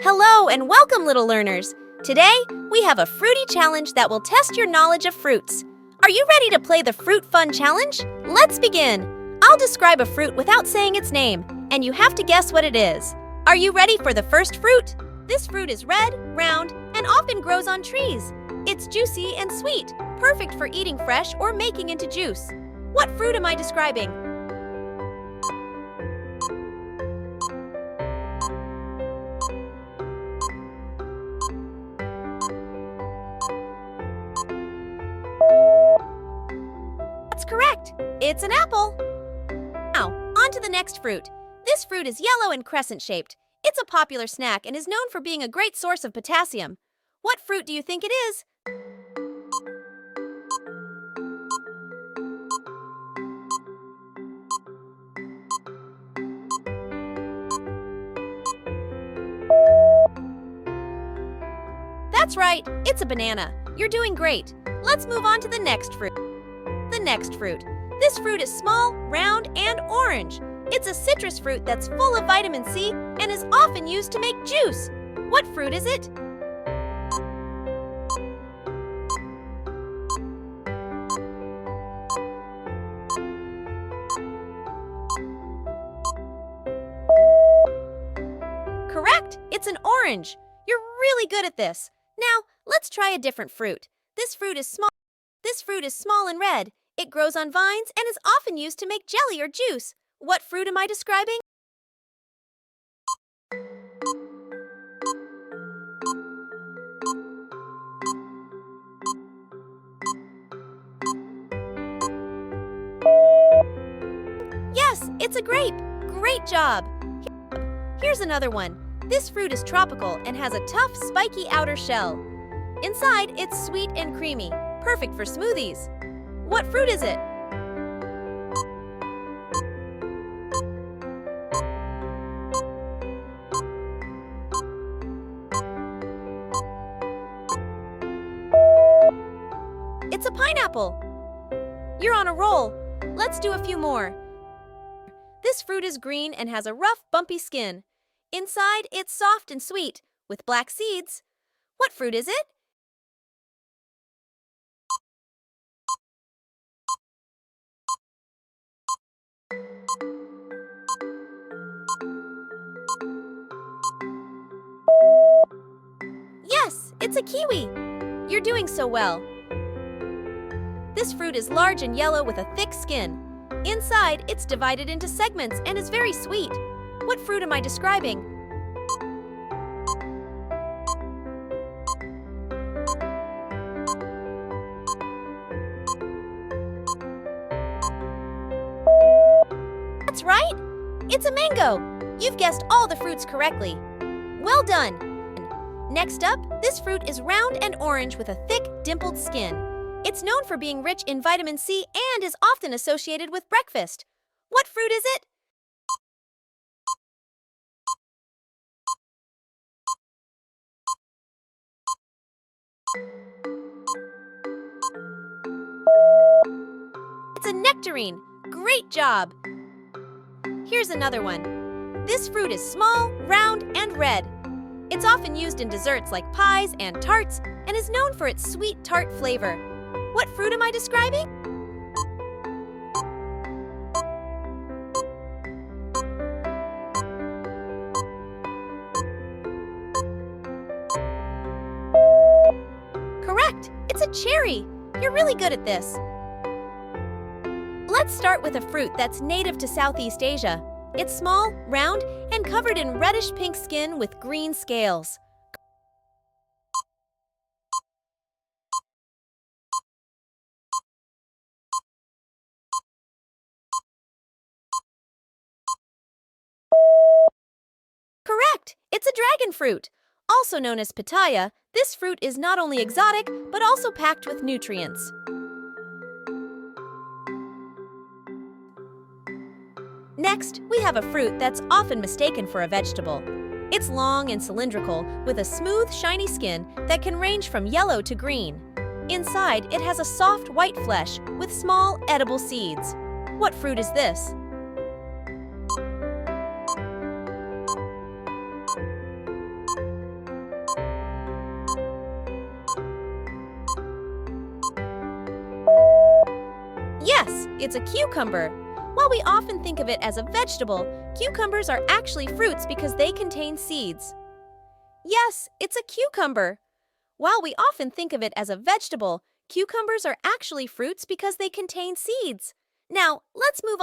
Hello and welcome, little learners. Today, we have a fruity challenge that will test your knowledge of fruits. Are you ready to play the Fruit Fun Challenge? Let's begin. I'll describe a fruit without saying its name, and you have to guess what it is. Are you ready for the first fruit? This fruit is red, round, and often grows on trees. It's juicy and sweet, perfect for eating fresh or making into juice. What fruit am I describing? That's correct. It's an apple. Now, on to the next fruit. This fruit is yellow and crescent-shaped. It's a popular snack and is known for being a great source of potassium. What fruit do you think it is? That's right, it's a banana. You're doing great. Let's move on to the next fruit. This fruit is small, round, and orange. It's a citrus fruit that's full of vitamin C and is often used to make juice. What fruit is it? Correct! It's an orange. You're really good at this. Now, let's try a different fruit. This fruit is small and red. It grows on vines and is often used to make jelly or juice. What fruit am I describing? Yes, it's a grape. Great job. Here's another one. This fruit is tropical and has a tough, spiky outer shell. Inside, it's sweet and creamy, perfect for smoothies. What fruit is it? It's a pineapple. You're on a roll. Let's do a few more. This fruit is green and has a rough, bumpy skin. Inside, it's soft and sweet, with black seeds. What fruit is it? Yes, it's a kiwi. You're doing so well. This fruit is large and yellow with a thick skin. Inside, it's divided into segments and is very sweet. What fruit am I describing? That's right! It's a mango! You've guessed all the fruits correctly. Well done! Next up, this fruit is round and orange with a thick, dimpled skin. It's known for being rich in vitamin C and is often associated with breakfast. What fruit is it? It's a nectarine. Great job! Here's another one. This fruit is small, round, and red. It's often used in desserts like pies and tarts and is known for its sweet, tart flavor. What fruit am I describing? Correct! It's a cherry! You're really good at this. Let's start with a fruit that's native to Southeast Asia. It's small, round, and covered in reddish-pink skin with green scales. Correct! It's a dragon fruit. Also known as pitaya, this fruit is not only exotic, but also packed with nutrients. Next, we have a fruit that's often mistaken for a vegetable. It's long and cylindrical, with a smooth, shiny skin that can range from yellow to green. Inside, it has a soft white flesh with small, edible seeds. What fruit is this? Yes, it's a cucumber. While we often think of it as a vegetable, cucumbers are actually fruits because they contain seeds. Yes, it's a cucumber. While we often think of it as a vegetable, cucumbers are actually fruits because they contain seeds. Now, let's move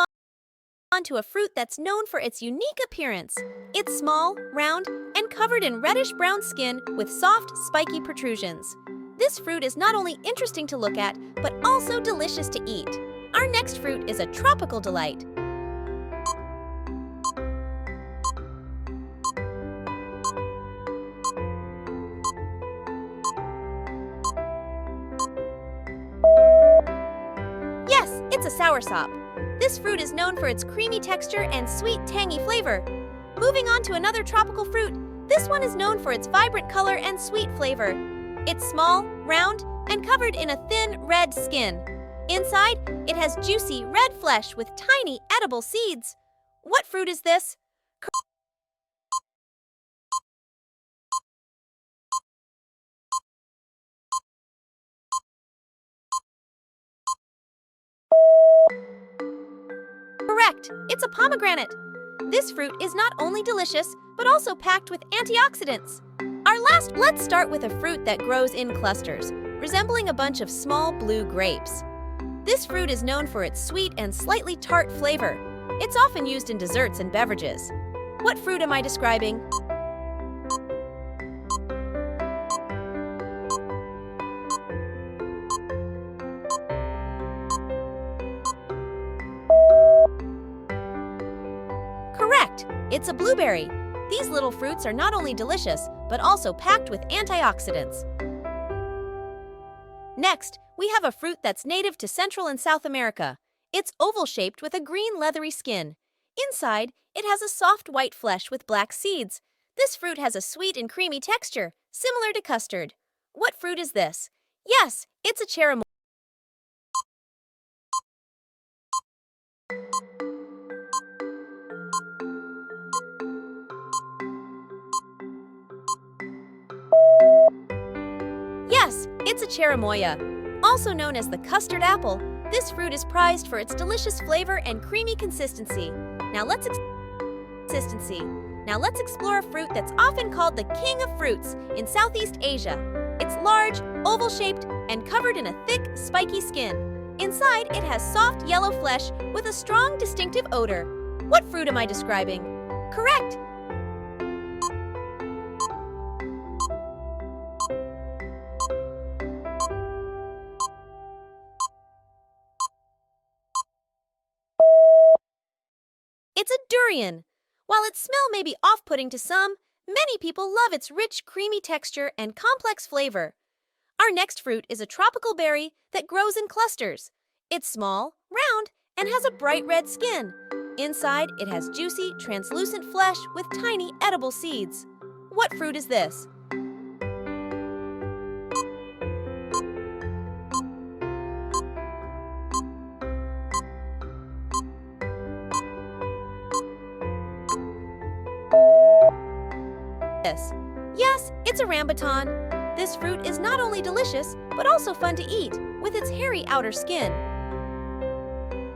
on to a fruit that's known for its unique appearance. It's small, round, and covered in reddish-brown skin with soft, spiky protrusions. This fruit is not only interesting to look at, but also delicious to eat. Our next fruit is a tropical delight. Yes, it's a soursop. This fruit is known for its creamy texture and sweet, tangy flavor. Moving on to another tropical fruit, this one is known for its vibrant color and sweet flavor. It's small, round, and covered in a thin, red skin. Inside, it has juicy, red flesh with tiny, edible seeds. What fruit is this? Correct, it's a pomegranate. This fruit is not only delicious, but also packed with antioxidants. Let's start with a fruit that grows in clusters, resembling a bunch of small blue grapes. This fruit is known for its sweet and slightly tart flavor. It's often used in desserts and beverages. What fruit am I describing? Correct, it's a blueberry. These little fruits are not only delicious, but also packed with antioxidants. Next, we have a fruit that's native to Central and South America. It's oval-shaped with a green leathery skin. Inside, it has a soft white flesh with black seeds. This fruit has a sweet and creamy texture, similar to custard. What fruit is this? Yes, it's a cherimoya. Yes, it's a cherimoya. Also known as the custard apple, this fruit is prized for its delicious flavor and creamy consistency. Now let's explore a fruit that's often called the king of fruits in Southeast Asia. It's large, oval-shaped, and covered in a thick, spiky skin. Inside, it has soft yellow flesh with a strong, distinctive odor. What fruit am I describing? Correct! It's a durian. While its smell may be off-putting to some, many people love its rich, creamy texture and complex flavor. Our next fruit is a tropical berry that grows in clusters. It's small, round, and has a bright red skin. Inside, it has juicy, translucent flesh with tiny, edible seeds. What fruit is this? Yes, it's a rambutan. This fruit is not only delicious, but also fun to eat, with its hairy outer skin.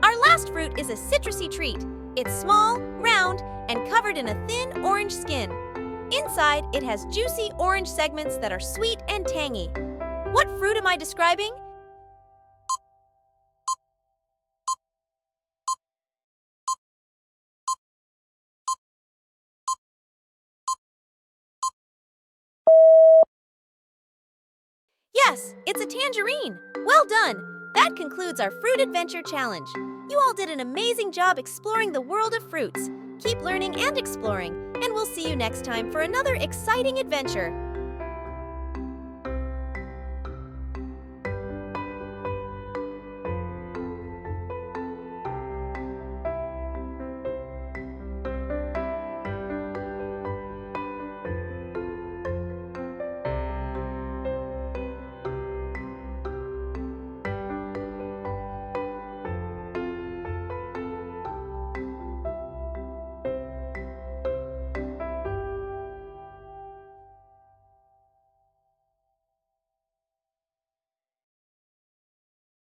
Our last fruit is a citrusy treat. It's small, round, and covered in a thin orange skin. Inside, it has juicy orange segments that are sweet and tangy. What fruit am I describing? Yes, it's a tangerine. Well done. That concludes our Fruit Adventure Challenge. You all did an amazing job exploring the world of fruits. Keep learning and exploring, and we'll see you next time for another exciting adventure.